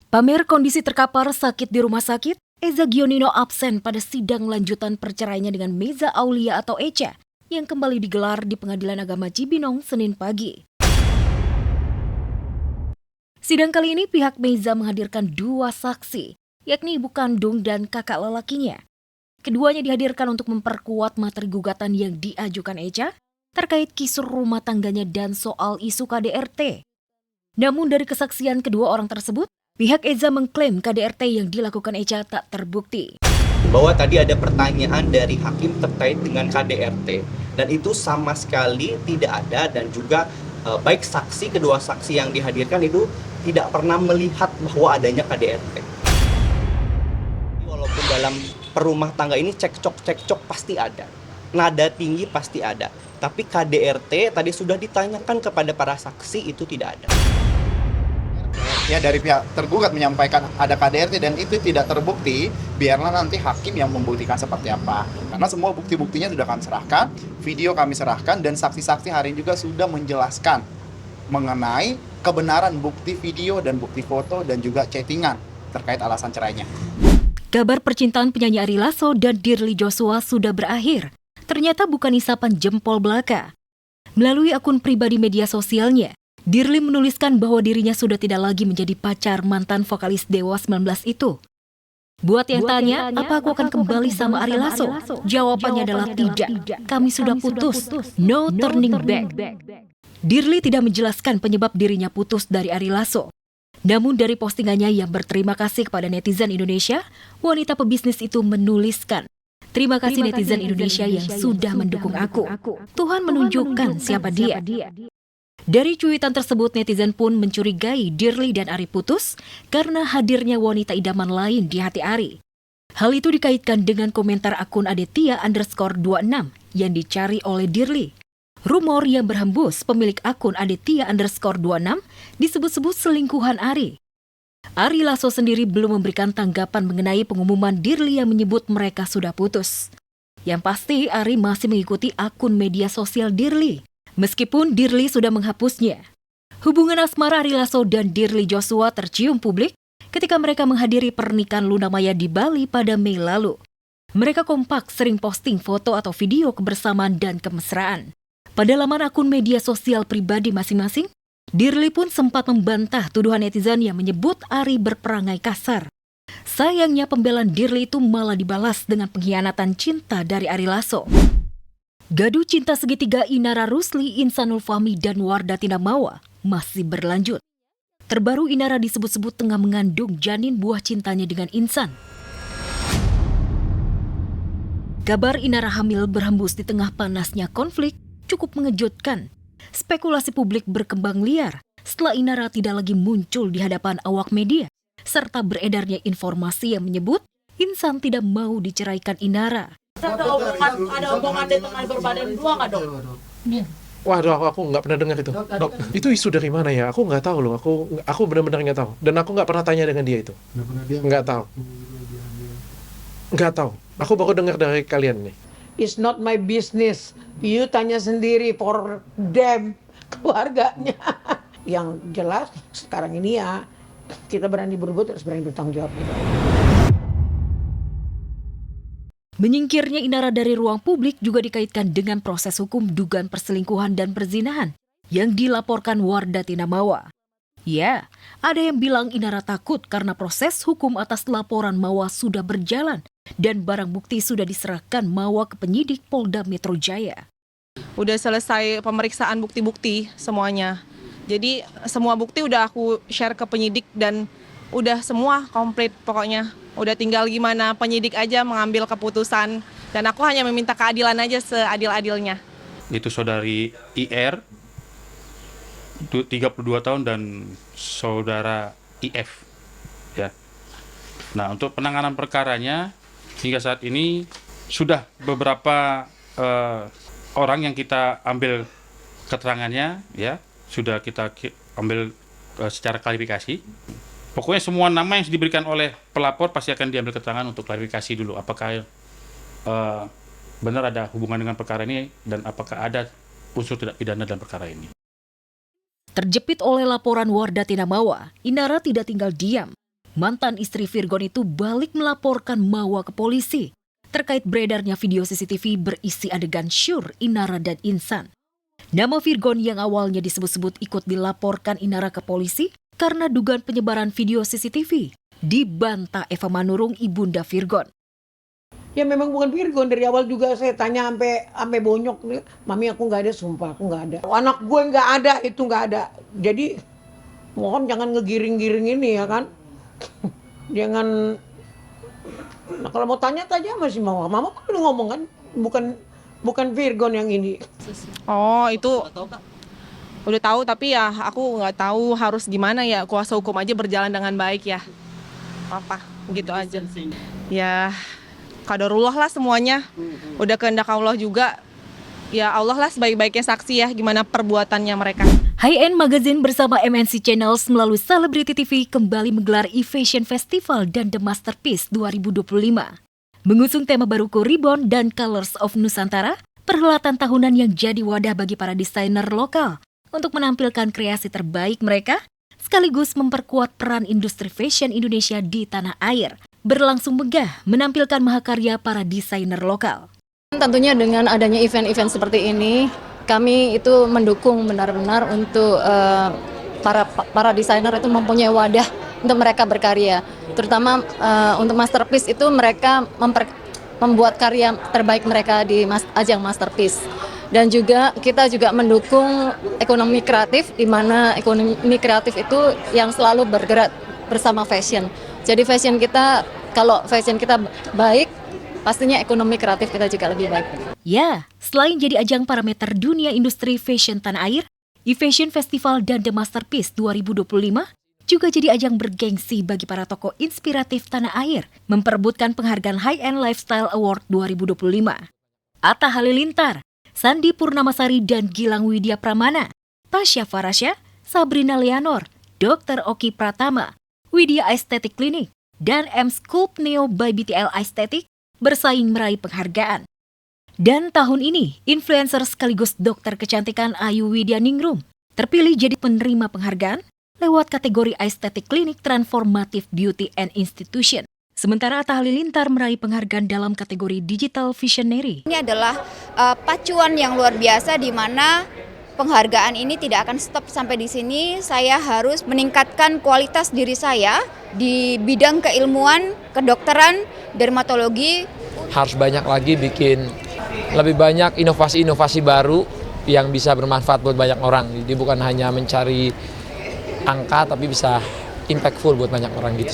Pamer kondisi terkapar sakit di rumah sakit, Eza Gionino absen pada sidang lanjutan perceraiannya dengan Meza Aulia atau Echa yang kembali digelar di Pengadilan Agama Cibinong Senin pagi. Sidang kali ini pihak Meza menghadirkan dua saksi, yakni ibu kandung dan kakak lelakinya. Keduanya dihadirkan untuk memperkuat materi gugatan yang diajukan Echa terkait kisruh rumah tangganya dan soal isu KDRT. Namun dari kesaksian kedua orang tersebut, pihak Eza mengklaim KDRT yang dilakukan Echa tak terbukti. Bahwa tadi ada pertanyaan dari hakim terkait dengan KDRT dan itu sama sekali tidak ada, dan juga baik kedua saksi yang dihadirkan itu tidak pernah melihat bahwa adanya KDRT. Walaupun dalam perumah tangga ini cekcok pasti ada, nada tinggi pasti ada, tapi KDRT tadi sudah ditanyakan kepada para saksi itu tidak ada. Ya, dari pihak tergugat menyampaikan ada KDRT dan itu tidak terbukti, biarlah nanti hakim yang membuktikan seperti apa. Karena semua bukti-buktinya sudah kami serahkan, video kami serahkan, dan saksi-saksi hari ini juga sudah menjelaskan mengenai kebenaran bukti video dan bukti foto dan juga chattingan terkait alasan cerainya. Kabar percintaan penyanyi Ari Lasso dan Dirly Joshua sudah berakhir. Ternyata bukan isapan jempol belaka. Melalui akun pribadi media sosialnya, Dirly menuliskan bahwa dirinya sudah tidak lagi menjadi pacar mantan vokalis Dewa 19 itu. Buat yang tanya, apa aku akan kembali sama Ari Lasso? Jawabannya adalah tidak. Kami sudah putus. No turning back. Dirly tidak menjelaskan penyebab dirinya putus dari Ari Lasso. Namun dari postingannya yang berterima kasih kepada netizen Indonesia, wanita pebisnis itu menuliskan, "Terima kasih netizen Indonesia yang sudah mendukung aku. Tuhan menunjukkan siapa dia." Dari cuitan tersebut, netizen pun mencurigai Dirly dan Ari putus karena hadirnya wanita idaman lain di hati Ari. Hal itu dikaitkan dengan komentar akun Aditya_26 yang dicari oleh Dirly. Rumor yang berhembus pemilik akun Aditya_26 disebut-sebut selingkuhan Ari. Ari Lasso sendiri belum memberikan tanggapan mengenai pengumuman Dirly yang menyebut mereka sudah putus. Yang pasti, Ari masih mengikuti akun media sosial Dirly, meskipun Dirly sudah menghapusnya. Hubungan asmara Ari Lasso dan Dirly Joshua tercium publik ketika mereka menghadiri pernikahan Luna Maya di Bali pada Mei lalu. Mereka kompak sering posting foto atau video kebersamaan dan kemesraan. Pada laman akun media sosial pribadi masing-masing, Dirly pun sempat membantah tuduhan netizen yang menyebut Ari berperangai kasar. Sayangnya pembelaan Dirly itu malah dibalas dengan pengkhianatan cinta dari Ari Lasso. Gaduh cinta segitiga Inara Rusli, Insanul Fahmi, dan Wardatina Mawa masih berlanjut. Terbaru Inara disebut-sebut tengah mengandung janin buah cintanya dengan Insan. Kabar Inara hamil berhembus di tengah panasnya konflik cukup mengejutkan. Spekulasi publik berkembang liar setelah Inara tidak lagi muncul di hadapan awak media, serta beredarnya informasi yang menyebut Insan tidak mau diceraikan Inara. Ada omongan dengan berbadan dua nggak, Dok? Waduh, aku nggak pernah dengar itu. Dok, itu isu dari mana ya? Aku nggak tahu loh. Aku benar-benar nggak tahu. Dan aku nggak pernah tanya dengan dia itu. Nggak tahu. Nggak tahu. Aku baru dengar dari kalian nih. It's not my business. You tanya sendiri for them, keluarganya. Yang jelas sekarang ini ya kita berani berbuat, harus berani bertanggung jawab. Menyingkirnya Inara dari ruang publik juga dikaitkan dengan proses hukum dugaan perselingkuhan dan perzinahan yang dilaporkan Wardatina Mawa. Ya, ada yang bilang Inara takut karena proses hukum atas laporan Mawa sudah berjalan dan barang bukti sudah diserahkan Mawa ke penyidik Polda Metro Jaya. Udah selesai pemeriksaan bukti-bukti semuanya. Jadi semua bukti udah aku share ke penyidik dan udah semua komplit pokoknya. Udah tinggal gimana penyidik aja mengambil keputusan. Dan aku hanya meminta keadilan aja seadil-adilnya. Itu saudari IR, 32 tahun, dan saudara IF. Ya. Nah, untuk penanganan perkaranya, hingga saat ini sudah beberapa orang yang kita ambil keterangannya, ya, sudah kita ambil secara klarifikasi. Pokoknya semua nama yang diberikan oleh pelapor pasti akan diambil keterangan untuk klarifikasi dulu. Apakah benar ada hubungan dengan perkara ini dan apakah ada unsur tidak pidana dalam perkara ini. Terjepit oleh laporan Wardatina Mawa, Inara tidak tinggal diam. mantan istri Virgon itu balik melaporkan Mawa ke polisi terkait beredarnya video CCTV berisi adegan Syur, Inara, dan Insan. Nama Virgon yang awalnya disebut-sebut ikut dilaporkan Inara ke polisi karena dugaan penyebaran video CCTV dibantah Eva Manurung, ibunda Virgon. Ya memang bukan Virgon, dari awal juga saya tanya sampai bonyok nih, mami aku nggak ada, sumpah aku nggak ada. Anak gue nggak ada, itu nggak ada. Jadi mohon jangan ngegiring-giring ini ya kan. Jangan. Nah kalau mau tanya masih mau. Mama kan udah ngomong kan, bukan Virgon yang ini. Oh itu udah tahu, tapi ya aku nggak tahu harus gimana ya. Kuasa hukum aja berjalan dengan baik ya. Apa gitu aja. Ya qadarullah lah semuanya. Udah kehendak Allah juga. Ya Allah lah sebaik-baiknya saksi ya gimana perbuatannya mereka. High End Magazine bersama MNC Channels melalui Celebrity TV kembali menggelar E-Fashion Festival dan The Masterpiece 2025. Mengusung tema baru Rebound dan Colors of Nusantara, perhelatan tahunan yang jadi wadah bagi para desainer lokal untuk menampilkan kreasi terbaik mereka, sekaligus memperkuat peran industri fashion Indonesia di tanah air, berlangsung megah menampilkan mahakarya para desainer lokal. Tentunya dengan adanya event-event seperti ini, kami itu mendukung benar-benar untuk para desainer itu mempunyai wadah untuk mereka berkarya. Terutama untuk Masterpiece itu mereka membuat karya terbaik mereka di ajang Masterpiece. Dan juga kita juga mendukung ekonomi kreatif, di mana ekonomi kreatif itu yang selalu bergerak bersama fashion. Jadi kalau fashion kita baik, pastinya ekonomi kreatif kita juga lebih baik. Ya, selain jadi ajang parameter dunia industri fashion tanah air, E-Fashion Festival dan The Masterpiece 2025 juga jadi ajang bergengsi bagi para tokoh inspiratif tanah air memperebutkan penghargaan High End Lifestyle Award 2025. Atta Halilintar, Sandi Purnamasari dan Gilang Widya Pramana, Tasya Farasya, Sabrina Leonor, Dr. Oki Pratama, Widya Aesthetic Clinic, dan M Sculpt Neo by BTL Aesthetic bersaing meraih penghargaan. Dan tahun ini, influencer sekaligus dokter kecantikan Ayu Widya Ningrum terpilih jadi penerima penghargaan lewat kategori Aesthetic Clinic Transformative Beauty and Institution. Sementara Atta Halilintar meraih penghargaan dalam kategori Digital Visionary. Ini adalah pacuan yang luar biasa di mana penghargaan ini tidak akan stop sampai di sini. Saya harus meningkatkan kualitas diri saya di bidang keilmuan, kedokteran, dermatologi. Harus banyak lagi bikin lebih banyak inovasi-inovasi baru yang bisa bermanfaat buat banyak orang. Jadi bukan hanya mencari angka tapi bisa impactful buat banyak orang gitu.